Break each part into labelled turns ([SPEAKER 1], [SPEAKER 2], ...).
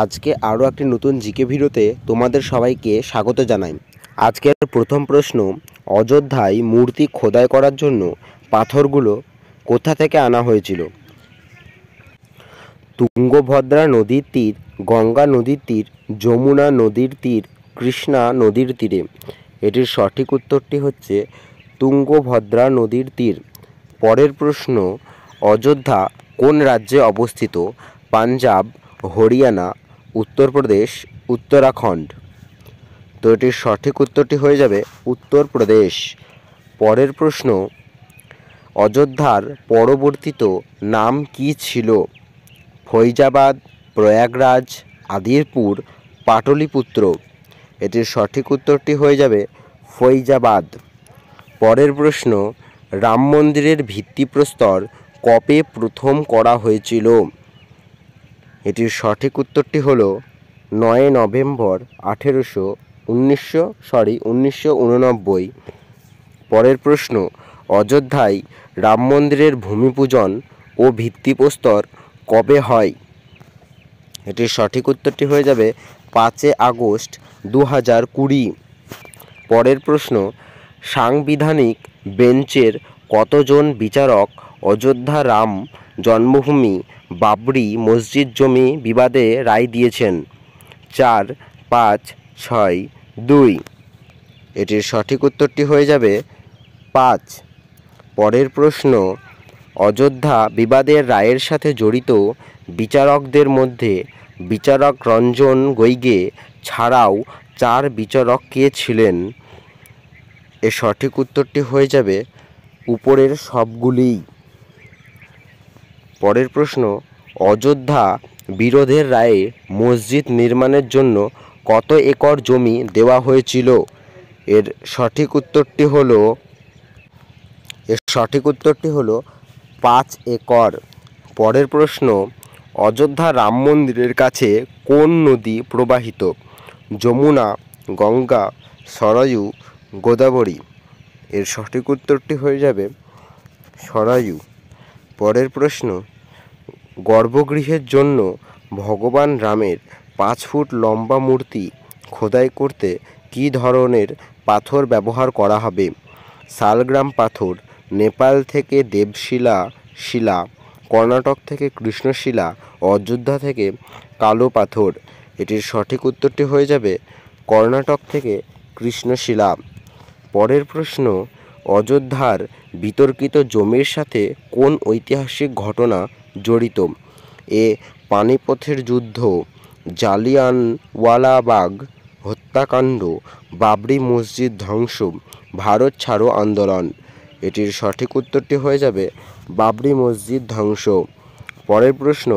[SPEAKER 1] আজকে আরও একটি নতুন জিকে ভিডিওতে তোমাদের সবাইকে স্বাগত জানাই। আজকের প্রথম প্রশ্ন, অযোধ্যায় মূর্তি খোদাই করার জন্য পাথরগুলো কোথা থেকে আনা হয়েছিল? তুঙ্গভদ্রা নদীর তীর, গঙ্গা নদীর তীর, যমুনা নদীর তীর, কৃষ্ণা নদীর তীরে। এটির সঠিক উত্তরটি হচ্ছে তুঙ্গভদ্রা নদীর তীর। পরের প্রশ্ন, অযোধ্যা কোন রাজ্যে অবস্থিত? পাঞ্জাব, হরিয়ানা, উত্তরপ্রদেশ, উত্তরাখণ্ড। তো এটির সঠিক উত্তরটি হয়ে যাবে উত্তরপ্রদেশ। পরের প্রশ্ন, অযোধ্যার পরবর্তীত নাম কি ছিল? ফৈজাবাদ, প্রয়াগরাজ, আদিরপুর, পাটলিপুত্র। এটির সঠিক উত্তরটি হয়ে যাবে ফৈজাবাদ। পরের প্রশ্ন, রাম মন্দিরের ভিত্তিপ্রস্তর কবে প্রথম করা হয়েছিল? এটির সঠিক উত্তরটি হল 9 নভেম্বর 1989। পরের প্রশ্ন, অযোধ্যায় রাম মন্দিরের ভূমিপূজন ও ভিত্তিপ্রস্তর কবে হয়? এটির সঠিক উত্তরটি হয়ে যাবে 5 আগস্ট 2020। পরের প্রশ্ন, সাংবিধানিক বেঞ্চের কতজন বিচারক অযোধ্যা রাম জন্মভূমি বাবরি মসজিদ জমি বিবাদে রায় দিয়েছেন? 4, 5, 6, 2। এটির সঠিক উত্তরটি হয়ে যাবে 5। পরের প্রশ্ন, অযোধ্যা বিবাদের রায়ের সাথে জড়িত বিচারকদের মধ্যে বিচারক রঞ্জন গগৈ ছাড়াও 4 বিচারক কে ছিলেন? এর সঠিক উত্তরটি হয়ে যাবে উপরের সবগুলিই। পরের প্রশ্ন, অযোধ্যা বিরোধের রায়ে মসজিদ নির্মাণের জন্য কত একর জমি দেওয়া হয়েছিল? এর সঠিক উত্তরটি হলো 5 একর। পরের প্রশ্ন, অযোধ্যা রাম মন্দিরের কাছে কোন নদী প্রবাহিত? যমুনা, গঙ্গা, সরয়ু, গোদাবরী। এর সঠিক উত্তরটি হয়ে যাবে সরয়ু। পরের প্রশ্ন, গর্ভগৃহের জন্য ভগবান রামের 5 ফুট লম্বা মূর্তি খোদাই করতে কী ধরনের পাথর ব্যবহার করা হবে? শালগ্রাম পাথর, নেপাল থেকে দেবশিলা শিলা, কর্ণাটক থেকে কৃষ্ণশিলা, অযোধ্যা থেকে কালো পাথর। এটির সঠিক উত্তরটি হয়ে যাবে কর্ণাটক থেকে কৃষ্ণশিলা। পরের প্রশ্ন, অযোধ্যার বিতর্কিত জমির সাথে কোন ঐতিহাসিক ঘটনা জড়িত? এ পানিপথের যুদ্ধ, জালিয়ানওয়ালাবাগ হত্যাকাণ্ড, বাবরি মসজিদ ধ্বংস, ভারত ছাড়ো আন্দোলন। এটির সঠিক উত্তরটি হয়ে যাবে বাবরি মসজিদ ধ্বংস। পরের প্রশ্ন,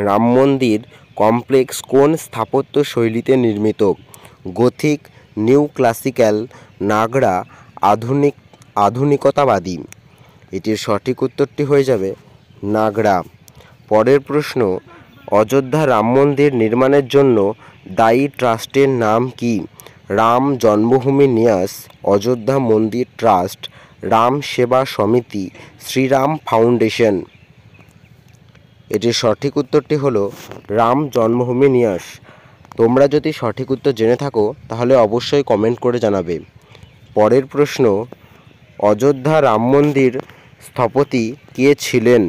[SPEAKER 1] রাম মন্দির কমপ্লেক্স কোন স্থাপত্য শৈলীতে নির্মিত? গথিক, নিউ ক্লাসিক্যাল, নাগড়া, আধুনিকতাবাদী। এটির সঠিক উত্তরটি হয়ে যাবে নাগড়া। পরের প্রশ্ন, অযোধ্যা রাম মন্দির নির্মাণের জন্য দায়ী ট্রাস্টের নাম কি? রাম জন্মভূমি ন্যাস, অযোধ্যা মন্দির ট্রাস্ট, রাম সেবা সমিতি, শ্রীরাম ফাউন্ডেশন। এটির সঠিক উত্তরটি হলো রাম জন্মভূমি ন্যাস। তোমরা যদি সঠিক উত্তর জেনে থাকো তাহলে অবশ্যই কমেন্ট করে জানাবে। পরের প্রশ্ন, অযোধ্যা রাম মন্দির স্থপতি কে ছিলেন?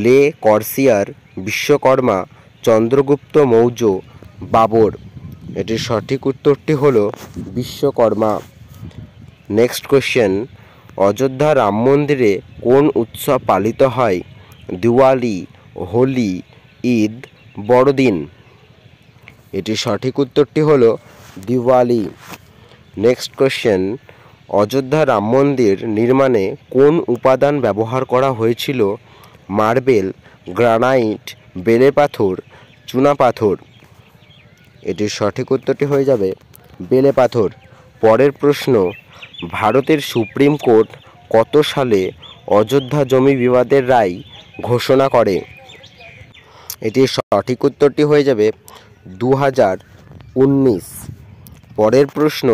[SPEAKER 1] লে কর্সিয়ার, বিশ্বকর্মা, চন্দ্রগুপ্ত মৌর্য, বাবর। এটির সঠিক উত্তরটি হলো বিশ্বকর্মা। নেক্সট কোশ্চেন, অযোধ্যা রাম মন্দিরে কোন উৎসব পালিত হয়? দিওয়ালি, হোলি, ঈদ, বড়দিন। এটির সঠিক উত্তরটি হলো দিওয়ালি। নেক্সট কোশ্চেন, অযোধ্যা রাম মন্দির নির্মাণে কোন উপাদান ব্যবহার করা হয়েছিল? মার্বেল, গ্রানাইট, বেলে পাথর, চুনাপাথর। এটির সঠিক উত্তরটি হয়ে যাবে বেলে পাথর। পরের প্রশ্ন, ভারতের সুপ্রিম কোর্ট কত সালে অযোধ্যা জমি বিবাদের রায় ঘোষণা করে? এটির সঠিক উত্তরটি হয়ে যাবে 2019। পরের প্রশ্ন,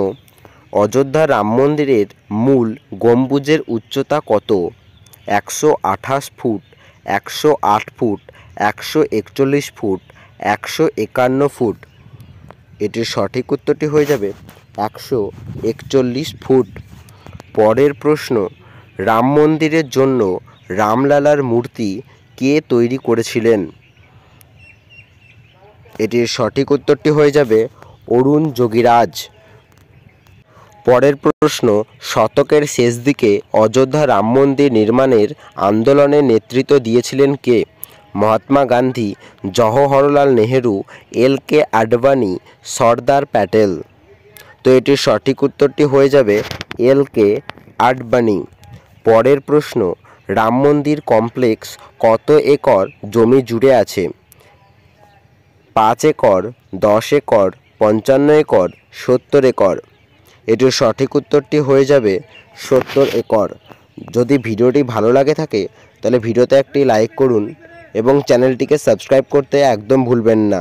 [SPEAKER 1] অযোধ্যা রাম মন্দিরের মূল গম্বুজের উচ্চতা কত? 128 ফুট, 108 ফুট, 141 ফুট, 151 ফুট। এটির সঠিক উত্তরটি হয়ে যাবে 141 ফুট। পরের প্রশ্ন, রাম মন্দিরের জন্য রামলালার মূর্তি কে তৈরি করেছিলেন? এটির সঠিক উত্তরটি হয়ে যাবে অরুণ যোগীরাজ। পরের প্রশ্ন, শতকের শেষ দিকে অযোধ্যা রাম মন্দির নির্মাণের আন্দোলনে নেতৃত্ব দিয়েছিলেন কে? মহাত্মা গান্ধী, জওহরলাল নেহেরু, এল.কে. আডবাণী, সর্দার প্যাটেল। তো এটির সঠিক উত্তরটি হয়ে যাবে এল.কে. আডবাণী। পরের প্রশ্ন, রাম মন্দির কমপ্লেক্স কত একর জমি জুড়ে আছে? 5 একর, 10 একর, 55 একর, 70 একর। এটির সঠিক উত্তরটি হয়ে যাবে 70 একর। যদি ভিডিওটি ভালো লাগে থাকে তাহলে ভিডিওতে একটি লাইক করুন এবং চ্যানেলটিকে সাবস্ক্রাইব করতে একদম ভুলবেন না।